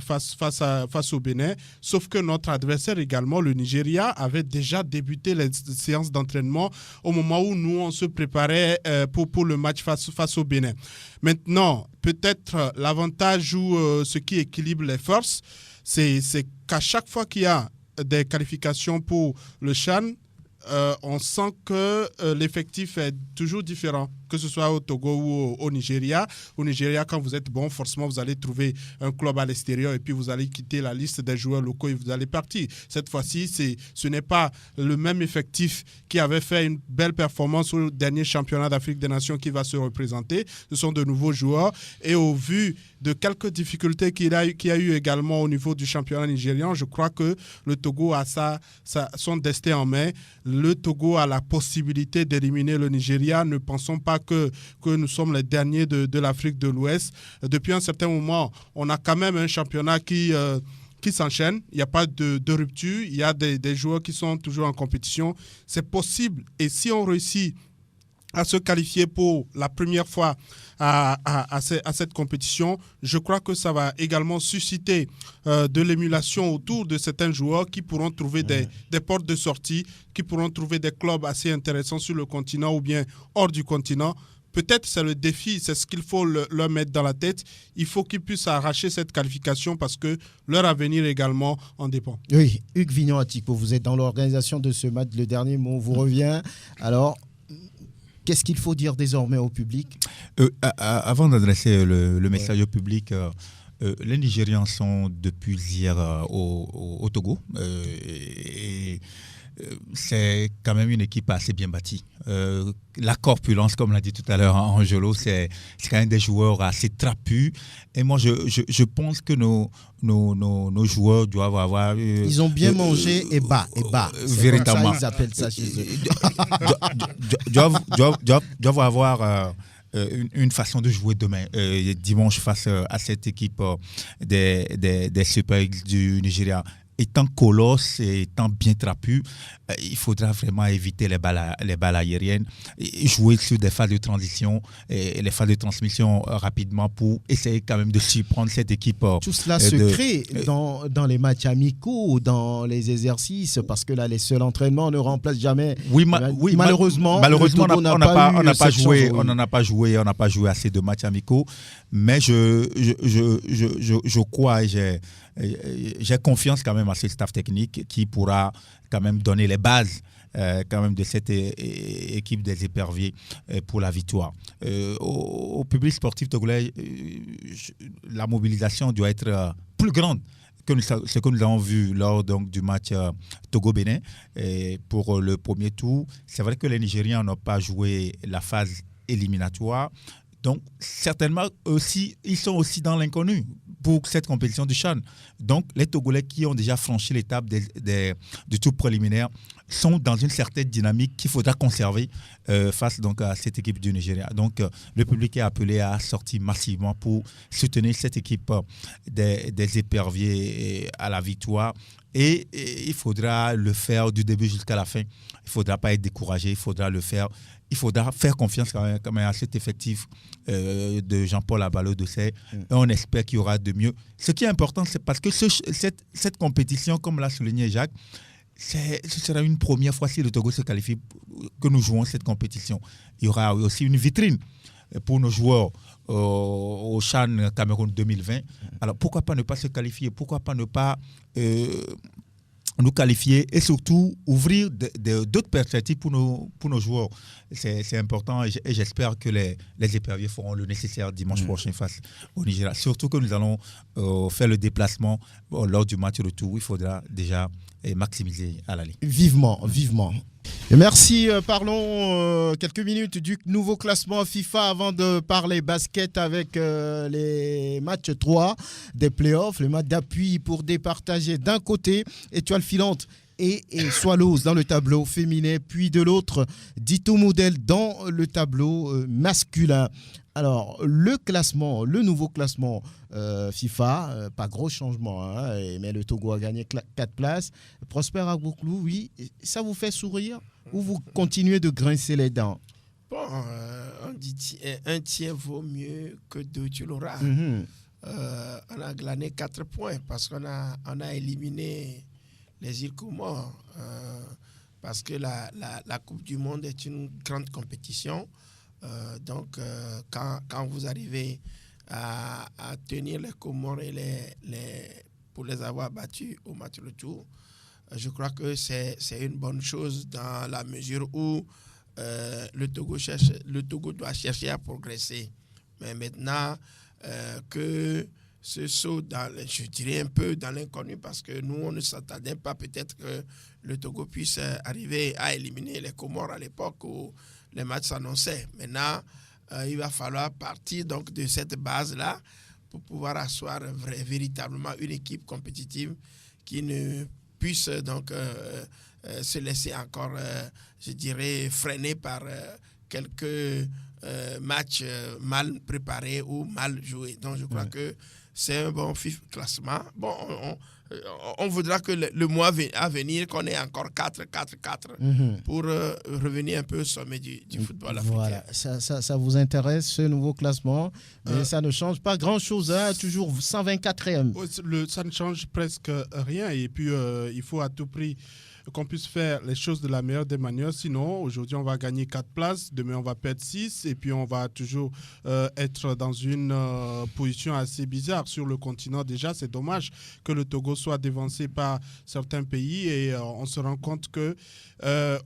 Speaker 3: face au Bénin. Sauf que notre adversaire également, le Nigeria, avait déjà débuté les séances d'entraînement au moment où nous, on se préparait pour le match face au Bénin. Maintenant, peut-être l'avantage ou ce qui équilibre les forces, c'est qu'à chaque fois qu'il y a des qualifications pour le CHAN, on sent que l'effectif est toujours différent, que ce soit au Togo ou au Nigeria. Au Nigeria, quand vous êtes bon, forcément, vous allez trouver un club à l'extérieur et puis vous allez quitter la liste des joueurs locaux et vous allez partir. Cette fois-ci, ce n'est pas le même effectif qui avait fait une belle performance au dernier championnat d'Afrique des Nations qui va se représenter. Ce sont de nouveaux joueurs et au vu de quelques difficultés qu'il y a eu également au niveau du championnat nigérian, je crois que le Togo a son destin en main. Le Togo a la possibilité d'éliminer le Nigeria. Ne pensons pas que nous sommes les derniers de l'Afrique de l'Ouest. Depuis un certain moment, on a quand même un championnat qui s'enchaîne. Il n'y a pas de rupture. Il y a des joueurs qui sont toujours en compétition. C'est possible. Et si on réussit à se qualifier pour la première fois à cette compétition, je crois que ça va également susciter de l'émulation autour de certains joueurs qui pourront trouver des portes de sortie, qui pourront trouver des clubs assez intéressants sur le continent ou bien hors du continent. Peut-être c'est le défi, c'est ce qu'il faut leur mettre dans la tête. Il faut qu'ils puissent arracher cette qualification parce que leur avenir également en dépend.
Speaker 1: Oui, Hugues Vignon-Atiko, vous êtes dans l'organisation de ce match. Le dernier mot vous revient. Alors, qu'est-ce qu'il faut dire désormais au public ?
Speaker 5: Avant d'adresser le message au public, les Nigérians sont depuis hier au Togo. Et c'est quand même une équipe assez bien bâtie. La corpulence, comme l'a dit tout à l'heure Angelo, c'est quand même des joueurs assez trapus. Et moi, je pense que nos joueurs doivent avoir...
Speaker 1: ils ont bien mangé et bas.
Speaker 5: Véritablement.
Speaker 1: Ça, ils appellent ça chez eux.
Speaker 5: doivent avoir... une façon de jouer demain, dimanche, face à cette équipe des Super Eagles du Nigeria. Étant colosse et étant bien trapu, il faudra vraiment éviter les balles aériennes, et jouer sur des phases de transition et les phases de transmission rapidement pour essayer quand même de surprendre cette équipe.
Speaker 1: Tout cela se crée dans les matchs amicaux, dans les exercices, parce que là, les seuls entraînements ne remplacent jamais.
Speaker 5: Oui,
Speaker 1: malheureusement,
Speaker 5: on n'a pas joué assez de matchs amicaux, mais je crois et j'ai confiance quand même à ce staff technique qui pourra quand même donner les bases quand même de cette équipe des éperviers pour la victoire. Au public sportif togolais, la mobilisation doit être plus grande que ce que nous avons vu lors donc, du match Togo-Bénin pour le premier tour. C'est vrai que les Nigériens n'ont pas joué la phase éliminatoire. Donc, certainement, aussi, ils sont aussi dans l'inconnu pour cette compétition du CHAN. Donc, les Togolais qui ont déjà franchi l'étape du tour préliminaire sont dans une certaine dynamique qu'il faudra conserver face donc, à cette équipe du Nigeria. Donc, le public est appelé à sortir massivement pour soutenir cette équipe des éperviers à la victoire. Et il faudra le faire du début jusqu'à la fin. Il ne faudra pas être découragé, il faudra le faire. Il faudra faire confiance quand même à cet effectif de Jean-Paul Abalo-Dossé. Et on espère qu'il y aura de mieux. Ce qui est important, c'est parce que cette compétition, comme l'a souligné Jacques, ce sera une première fois si le Togo se qualifie que nous jouons cette compétition. Il y aura aussi une vitrine pour nos joueurs au CHAN Cameroun 2020. Alors pourquoi pas ne pas se qualifier? Pourquoi pas ne pas nous qualifier et surtout ouvrir d'autres perspectives pour nos joueurs? C'est important et j'espère que les éperviers feront le nécessaire dimanche prochain face au Nigeria. Surtout que nous allons faire le déplacement lors du match retour. Il faudra déjà maximiser à l'aller.
Speaker 1: Vivement. Et merci. Parlons quelques minutes du nouveau classement FIFA avant de parler basket avec les matchs 3 des playoffs, le match d'appui pour départager d'un côté Étoile Filante et Swallows dans le tableau féminin, puis de l'autre Dito Model dans le tableau masculin. Alors, le nouveau classement FIFA, pas gros changement, hein, mais le Togo a gagné 4 places. Prosper Agboklou, oui, ça vous fait sourire ou vous continuez de grincer les dents?
Speaker 6: Bon, on dit un tiers vaut mieux que 2, tu l'auras. On a glané 4 points parce qu'on a éliminé les îles Comores parce que la Coupe du Monde est une grande compétition. Donc, quand vous arrivez à tenir les Comores pour les avoir battus au match retour, je crois que c'est une bonne chose dans la mesure où le Togo doit chercher à progresser. Mais maintenant que ce saut je dirais un peu dans l'inconnu, parce que nous, on ne s'attendait pas peut-être que le Togo puisse arriver à éliminer les Comores à l'époque où les matchs s'annonçaient. Maintenant, il va falloir partir donc de cette base-là pour pouvoir asseoir véritablement une équipe compétitive qui ne puisse donc se laisser encore, je dirais, freiner par quelques matchs mal préparés ou mal joués. Donc, je crois que c'est un bon classement. Bon, on voudra que le mois à venir, qu'on ait encore 4 pour revenir un peu au sommet du football africain.
Speaker 1: Voilà, ça vous intéresse, ce nouveau classement, mais ça ne change pas grand-chose, hein, toujours 124e.
Speaker 3: Ça ne change presque rien, et puis il faut à tout prix qu'on puisse faire les choses de la meilleure des manières. Sinon, aujourd'hui, on va gagner 4 places, demain, on va perdre 6, et puis on va toujours être dans une position assez bizarre sur le continent. Déjà, c'est dommage que le Togo soit dévancé par certains pays, et on se rend compte que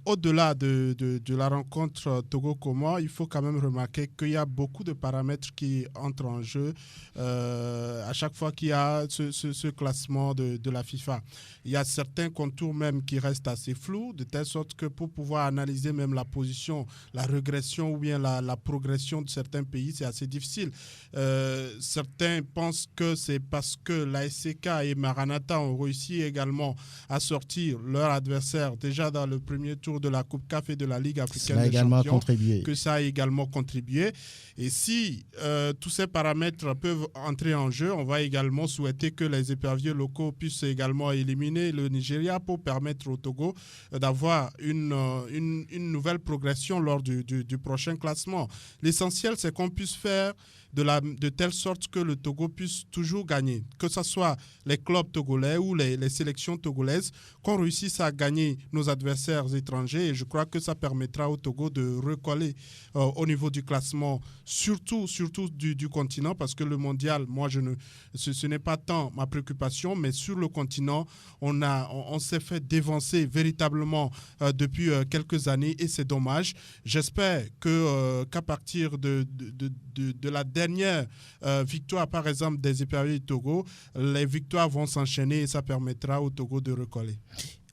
Speaker 3: au-delà de la rencontre Togo-Comores, il faut quand même remarquer qu'il y a beaucoup de paramètres qui entrent en jeu à chaque fois qu'il y a ce classement de la FIFA. Il y a certains contours même qui restent reste assez flou, de telle sorte que pour pouvoir analyser même la position, la régression ou bien la progression de certains pays, c'est assez difficile. Certains pensent que c'est parce que l'ASK et Maranatha ont réussi également à sortir leur adversaire déjà dans le premier tour de la Coupe CAF et de la Ligue africaine des champions, que ça a également contribué. Et si tous ces paramètres peuvent entrer en jeu, on va également souhaiter que les éperviers locaux puissent également éliminer le Nigeria pour permettre au Togo d'avoir une nouvelle progression lors du prochain classement. L'essentiel, c'est qu'on puisse faire de telle sorte que le Togo puisse toujours gagner, que ce soit les clubs togolais ou les sélections togolaises, qu'on réussisse à gagner nos adversaires étrangers. Et je crois que ça permettra au Togo de recoller au niveau du classement, surtout du continent, parce que le mondial, moi, ce n'est pas tant ma préoccupation, mais sur le continent, on s'est fait dévancer véritablement depuis quelques années et c'est dommage. J'espère qu'à partir de la dernière victoire, par exemple, des éperviers du Togo, les victoires vont s'enchaîner et ça permettra au Togo de recoller.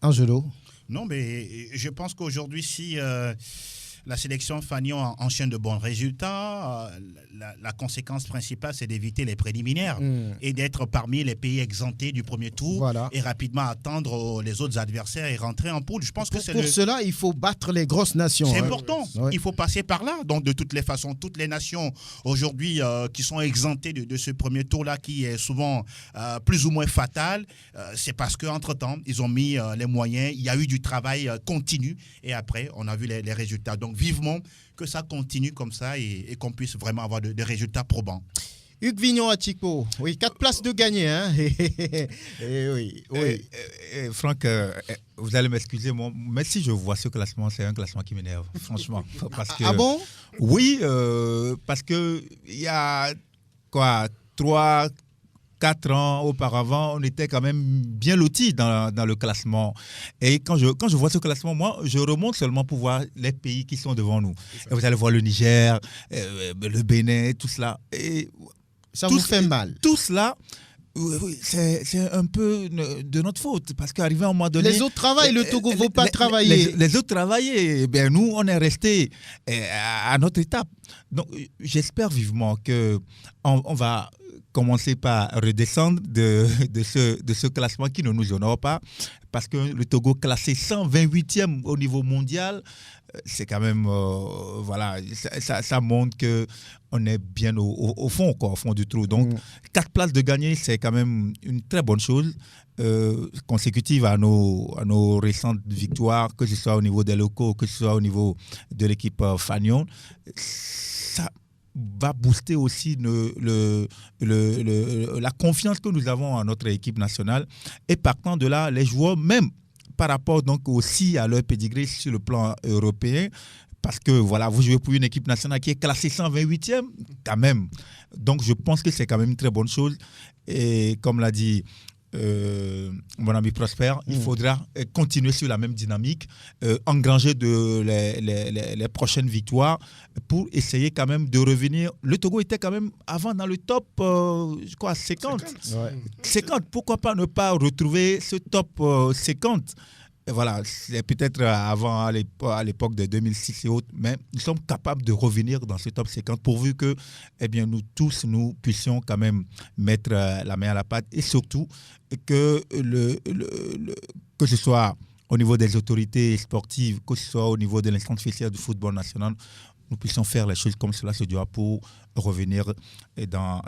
Speaker 1: Angelo?
Speaker 4: Non, mais je pense qu'aujourd'hui, si la sélection Fagnon enchaîne de bons résultats, la conséquence principale, c'est d'éviter les préliminaires et d'être parmi les pays exemptés du premier tour et rapidement attendre les autres adversaires et rentrer en poule. Je pense que
Speaker 1: pour cela, il faut battre les grosses nations.
Speaker 4: C'est important. Ouais. Il faut passer par là. Donc, de toutes les façons, toutes les nations aujourd'hui qui sont exemptées de ce premier tour-là, qui est souvent plus ou moins fatal, c'est parce qu'entre-temps, ils ont mis les moyens. Il y a eu du travail continu et après, on a vu les résultats. Donc, vivement que ça continue comme ça et qu'on puisse vraiment avoir des résultats probants.
Speaker 1: Hugues Vignon à Chico, oui, 4 places de gagner. Hein. Oui.
Speaker 5: Franck, vous allez m'excuser, mais si je vois ce classement, c'est un classement qui m'énerve, franchement. Parce que,
Speaker 1: ah bon?
Speaker 5: Oui, parce qu'il y a 4 ans auparavant, on était quand même bien lotis dans le classement. Et quand je vois ce classement, moi, je remonte seulement pour voir les pays qui sont devant nous. Et vous allez voir le Niger, le Bénin, tout cela. Et
Speaker 1: ça vous fait mal.
Speaker 5: Tout cela, c'est un peu de notre faute. Parce qu'arrivé à un moment donné...
Speaker 1: Les autres travaillent, le Togo ne veut pas travailler.
Speaker 5: Les autres travaillaient. Nous, on est restés à notre étape. Donc, j'espère vivement qu'on va commencer par redescendre de ce classement qui ne nous honore pas, parce que le Togo classé 128e au niveau mondial, c'est quand même, ça montre qu'on est bien au fond, au fond du trou. Donc, 4 places de gagner, c'est quand même une très bonne chose, consécutive à nos récentes victoires, que ce soit au niveau des locaux, que ce soit au niveau de l'équipe Fagnon. Ça va booster aussi la confiance que nous avons en notre équipe nationale. Et partant de là, les joueurs, même par rapport donc aussi à leur pédigré sur le plan européen, parce que voilà, vous jouez pour une équipe nationale qui est classée 128e, quand même. Donc je pense que c'est quand même une très bonne chose. Et comme l'a dit mon ami Prosper, il faudra continuer sur la même dynamique, engranger les prochaines victoires pour essayer quand même de revenir. Le Togo était quand même avant dans le top 50. 50. Pourquoi pas ne pas retrouver ce top 50? Voilà, c'est peut-être avant, à l'époque de 2006 et autres, mais nous sommes capables de revenir dans ce top 50 pourvu que nous tous, nous puissions quand même mettre la main à la pâte et surtout que, que ce soit au niveau des autorités sportives, que ce soit au niveau de l'instance spéciale du football national, nous puissions faire les choses comme cela se doit pour revenir dans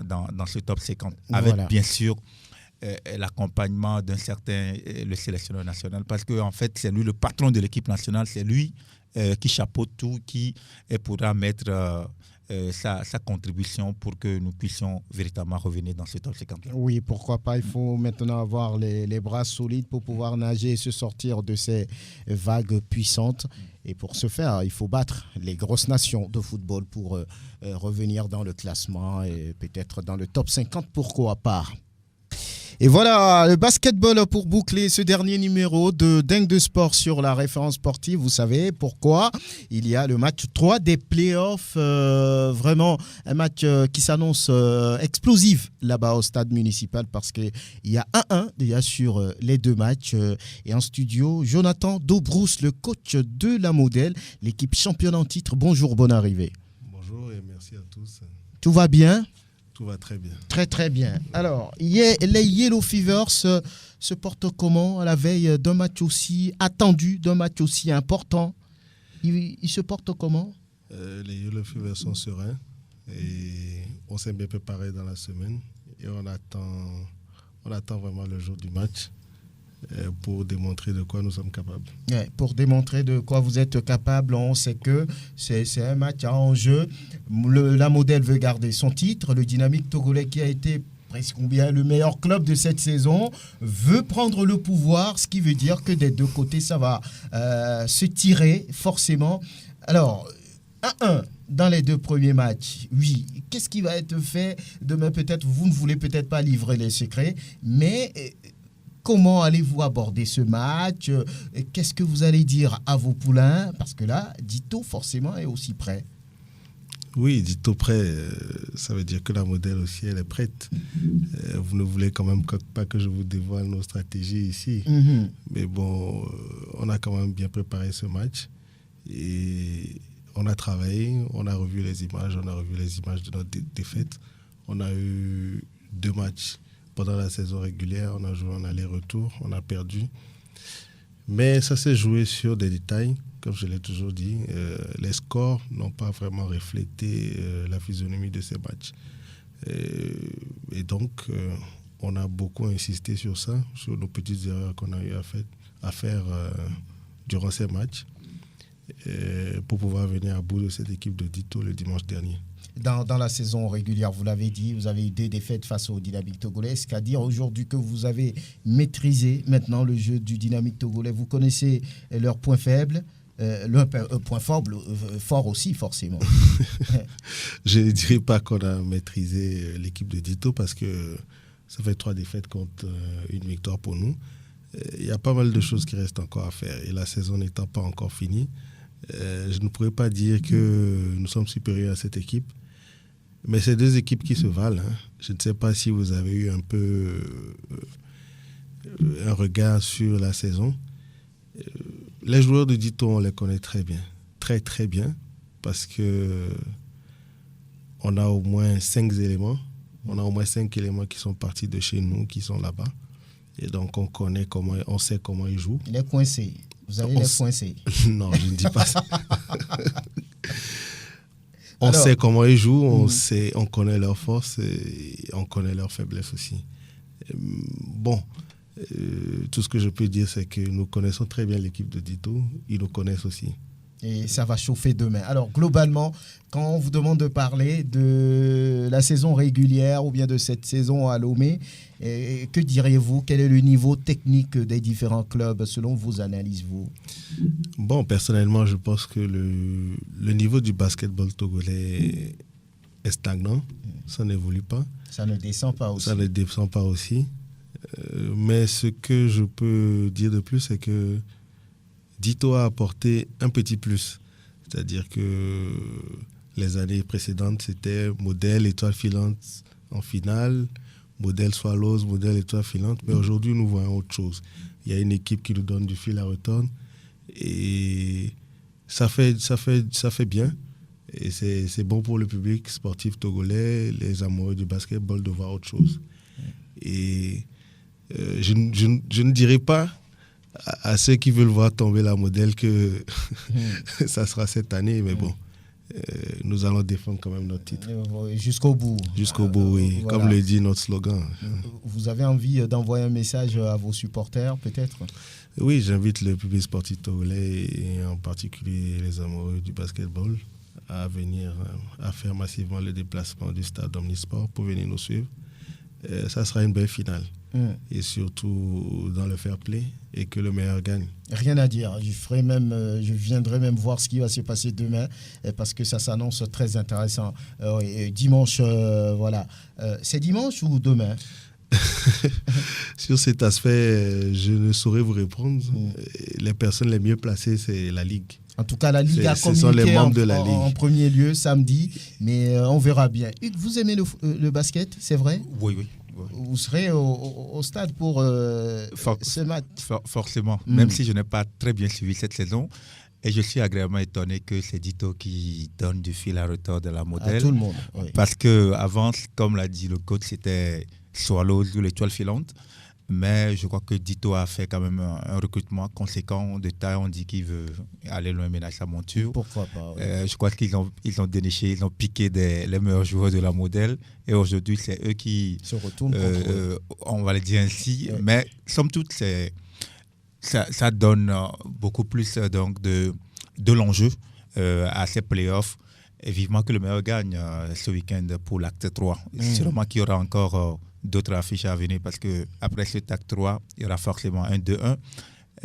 Speaker 5: ce top 50. Avec bien sûr l'accompagnement d'un certain le sélectionneur national, parce qu'en fait c'est lui le patron de l'équipe nationale, c'est lui qui chapeaute tout, qui pourra mettre sa contribution pour que nous puissions véritablement revenir dans ce top 50.
Speaker 1: Oui, pourquoi pas, il faut maintenant avoir les bras solides pour pouvoir nager et se sortir de ces vagues puissantes. Et pour ce faire, il faut battre les grosses nations de football pour revenir dans le classement et peut-être dans le top 50, pourquoi pas. Et voilà, le basketball pour boucler ce dernier numéro de Dingue de Sport sur la référence sportive. Vous savez pourquoi? Il y a le match 3 des playoffs. Vraiment un match qui s'annonce explosif là-bas au stade municipal parce qu'il y a 1-1 déjà sur les deux matchs. Et en studio, Jonathan Dobrousse, le coach de la Modèle, l'équipe championne en titre. Bonjour, bonne arrivée.
Speaker 7: Bonjour et merci à tous.
Speaker 1: Tout va bien?
Speaker 7: Tout va très bien.
Speaker 1: Très très bien. Alors, les Yellow Fevers se portent comment à la veille d'un match aussi attendu, d'un match aussi important? Ils se portent comment?
Speaker 7: Les Yellow Fevers sont sereins et on s'est bien préparé dans la semaine et on attend vraiment le jour du match pour démontrer de quoi nous sommes capables.
Speaker 1: Ouais, pour démontrer de quoi vous êtes capable, on sait que c'est un match à enjeu. La Modèle veut garder son titre. Le Dynamique Togolais, qui a été presque combien le meilleur club de cette saison, veut prendre le pouvoir, ce qui veut dire que des deux côtés, ça va se tirer forcément. Alors, 1-1 dans les deux premiers matchs, oui. Qu'est-ce qui va être fait demain? Peut-être, vous ne voulez peut-être pas livrer les secrets, mais comment allez-vous aborder ce match? Qu'est-ce que vous allez dire à vos poulains? Parce que là, Dito, forcément, est aussi prêt.
Speaker 7: Oui, Dito prêt, ça veut dire que la Modèle aussi, elle est prête. Vous ne voulez quand même pas que je vous dévoile nos stratégies ici.
Speaker 1: Mm-hmm.
Speaker 7: Mais bon, on a quand même bien préparé ce match. Et on a travaillé, on a revu les images de notre défaite. On a eu 2 matchs pendant la saison régulière, on a joué en aller-retour, on a perdu. Mais ça s'est joué sur des détails, comme je l'ai toujours dit. Les scores n'ont pas vraiment reflété la physionomie de ces matchs. Et donc, on a beaucoup insisté sur ça, sur nos petites erreurs qu'on a eu à faire durant ces matchs, pour pouvoir venir à bout de cette équipe de Dito le dimanche dernier.
Speaker 1: Dans la saison régulière, vous l'avez dit, vous avez eu 2 défaites face au Dynamique Togolais. Est-ce qu'à dire aujourd'hui que vous avez maîtrisé maintenant le jeu du Dynamique Togolais? Vous connaissez leurs points faibles, leur point fort aussi, forcément.
Speaker 7: Je ne dirais pas qu'on a maîtrisé l'équipe de Dito parce que ça fait 3 défaites contre une victoire pour nous. Il y a pas mal de choses qui restent encore à faire. Et la saison n'étant pas encore finie, je ne pourrais pas dire que nous sommes supérieurs à cette équipe. Mais c'est 2 équipes qui se valent. Hein. Je ne sais pas si vous avez eu un peu un regard sur la saison. Les joueurs de Dito, on les connaît très bien. Très, très bien. Parce que on a au moins 5 éléments. On a au moins 5 éléments qui sont partis de chez nous, qui sont là-bas. Et donc, on sait comment ils jouent.
Speaker 1: Les coincés. Vous allez les coincer.
Speaker 7: Non, je ne dis pas ça. On sait comment ils jouent, on connaît leurs forces et on connaît leurs faiblesses aussi. Bon, tout ce que je peux dire, c'est que nous connaissons très bien l'équipe de Dito. Ils nous connaissent aussi.
Speaker 1: Et ça va chauffer demain. Alors, globalement, quand on vous demande de parler de la saison régulière ou bien de cette saison à Lomé, que diriez-vous? Quel est le niveau technique des différents clubs selon vos analyses, vous?
Speaker 7: Bon, personnellement, je pense que le niveau du basketball togolais est stagnant. Ça n'évolue pas.
Speaker 1: Ça ne descend pas aussi.
Speaker 7: Ça ne descend pas aussi. Mais ce que je peux dire de plus, c'est que Dito a apporté un petit plus. C'est-à-dire que les années précédentes, c'était Modèle, étoile filante en finale, Modèle Swallows, Modèle étoile filante. Mais aujourd'hui, nous voyons autre chose. Il y a une équipe qui nous donne du fil à retordre. Et ça fait bien. Et c'est bon pour le public sportif togolais, les amoureux du basketball, de voir autre chose. Et je ne dirais pas à ceux qui veulent voir tomber la Modèle que ça sera cette année, mais bon, nous allons défendre quand même notre titre.
Speaker 1: Jusqu'au bout.
Speaker 7: Jusqu'au bout, oui, voilà. Comme le dit notre slogan.
Speaker 1: Vous avez envie d'envoyer un message à vos supporters, peut-être?
Speaker 7: Oui, j'invite le public sportif togolais et en particulier les amoureux du basketball à venir, à faire massivement le déplacement du stade Omnisport pour venir nous suivre. Ça sera une belle finale. Et surtout dans le fair play et que le meilleur gagne.
Speaker 1: Rien à dire. Je viendrai même voir ce qui va se passer demain parce que ça s'annonce très intéressant. Dimanche, voilà. C'est dimanche ou demain?
Speaker 7: Sur cet aspect, je ne saurais vous répondre. Les personnes les mieux placées, c'est la Ligue.
Speaker 1: En tout cas, la Ligue a
Speaker 7: ce sont les
Speaker 1: communiqué
Speaker 7: membres de la
Speaker 1: en
Speaker 7: Ligue.
Speaker 1: premier lieu samedi, mais on verra bien. Hugues, vous aimez le basket, c'est vrai?
Speaker 5: Oui, oui.
Speaker 1: Vous serez au stade pour ce match?
Speaker 5: Forcément, même si je n'ai pas très bien suivi cette saison. Et je suis agréablement étonné que c'est Dito qui donne du fil à retordre de la modèle.
Speaker 1: À tout le monde, oui.
Speaker 5: Parce qu'avant, comme l'a dit le coach, c'était Swallows ou l'étoile filante. Mais je crois que Dito a fait quand même un recrutement conséquent de taille. On dit qu'il veut aller loin, ménager sa monture.
Speaker 1: Pourquoi pas, oui.
Speaker 5: Je crois qu'ils ont déniché, ils ont piqué les meilleurs joueurs de la modèle. Et aujourd'hui, c'est eux qui
Speaker 1: se retournent contre eux.
Speaker 5: On va le dire ainsi.
Speaker 1: Oui.
Speaker 5: Mais somme toute, ça donne beaucoup plus donc, de l'enjeu à ces playoffs. Et vivement que le meilleur gagne ce week-end pour l'acte 3. Sûrement qu'il y aura encore d'autres affiches à venir parce qu'après cet acte 3, il y aura forcément un 2-1.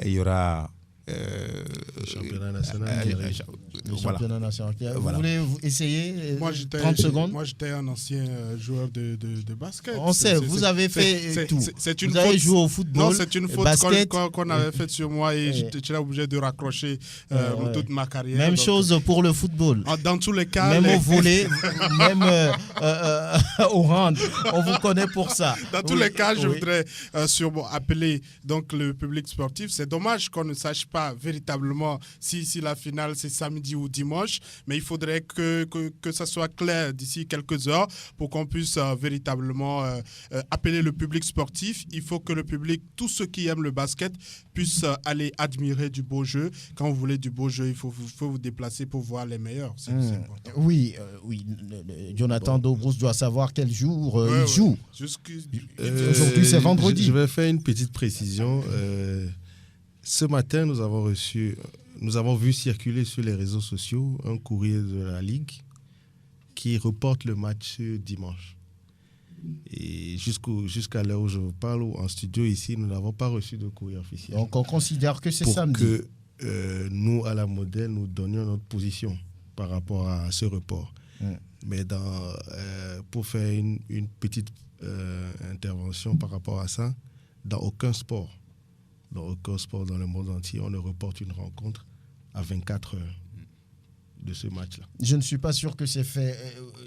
Speaker 5: Et il y aura...
Speaker 7: le championnat national.
Speaker 1: Le championnat national. Vous
Speaker 5: Voilà.
Speaker 1: voulez essayer
Speaker 3: Moi,
Speaker 1: 30 secondes?
Speaker 3: Moi, j'étais un ancien joueur de basket.
Speaker 1: On sait, vous avez fait tout.
Speaker 3: C'est une
Speaker 1: vous avez
Speaker 3: faute.
Speaker 1: joué au football,
Speaker 3: Non, c'est une faute
Speaker 1: basket.
Speaker 3: qu'on avait faite sur moi et j'étais obligé de raccrocher toute ma carrière.
Speaker 1: Même
Speaker 3: donc,
Speaker 1: chose pour le football.
Speaker 3: Dans tous les cas.
Speaker 1: Même au volley, même au hand, on vous connaît pour ça.
Speaker 3: Dans tous les cas, je voudrais appeler donc, le public sportif. C'est dommage qu'on ne sache pas véritablement si la finale c'est samedi ou dimanche, mais il faudrait que ça soit clair d'ici quelques heures pour qu'on puisse véritablement appeler le public sportif. Il faut que le public, tous ceux qui aiment le basket, puissent aller admirer du beau jeu. Quand vous voulez du beau jeu, il faut vous déplacer pour voir les meilleurs. C'est important.
Speaker 1: Oui, Jonathan Dobrousse doit savoir quel jour il joue. Aujourd'hui, c'est vendredi.
Speaker 7: Je vais faire une petite précision. Ce matin, nous avons vu circuler sur les réseaux sociaux un courrier de la Ligue qui reporte le match dimanche. Et jusqu'à l'heure où je vous parle, en studio ici, nous n'avons pas reçu de courrier officiel.
Speaker 1: Donc on considère que c'est
Speaker 7: pour
Speaker 1: samedi.
Speaker 7: Pour que nous, à la modèle, nous donnions notre position par rapport à ce report. Mais pour faire une petite intervention par rapport à ça, dans aucun sport dans le monde entier, on ne reporte une rencontre à 24 heures de ce match-là.
Speaker 1: Je ne suis pas sûr que c'est fait.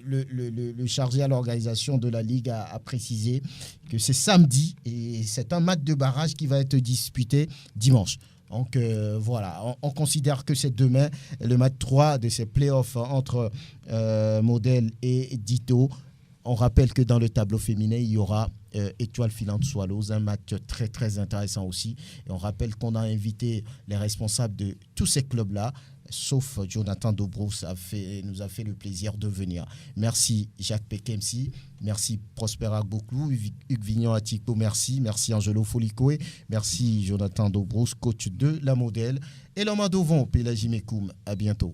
Speaker 1: Le chargé à l'organisation de la Ligue a précisé que c'est samedi et c'est un match de barrage qui va être disputé dimanche. Donc voilà, on considère que c'est demain le match 3 de ces playoffs entre Modèle et Dito. On rappelle que dans le tableau féminin, il y aura Étoile filante Swallows, un match très très intéressant aussi. Et on rappelle qu'on a invité les responsables de tous ces clubs-là, sauf Jonathan Dobrousse nous a fait le plaisir de venir. Merci Jacques Pekemsi, merci Prosper Agboklou, Hugues Vignon Atiko, merci Angelo Folikoé, merci Jonathan Dobrousse, coach de la modèle, et l'homme à Dovon, Pélagie Mekoum. À bientôt.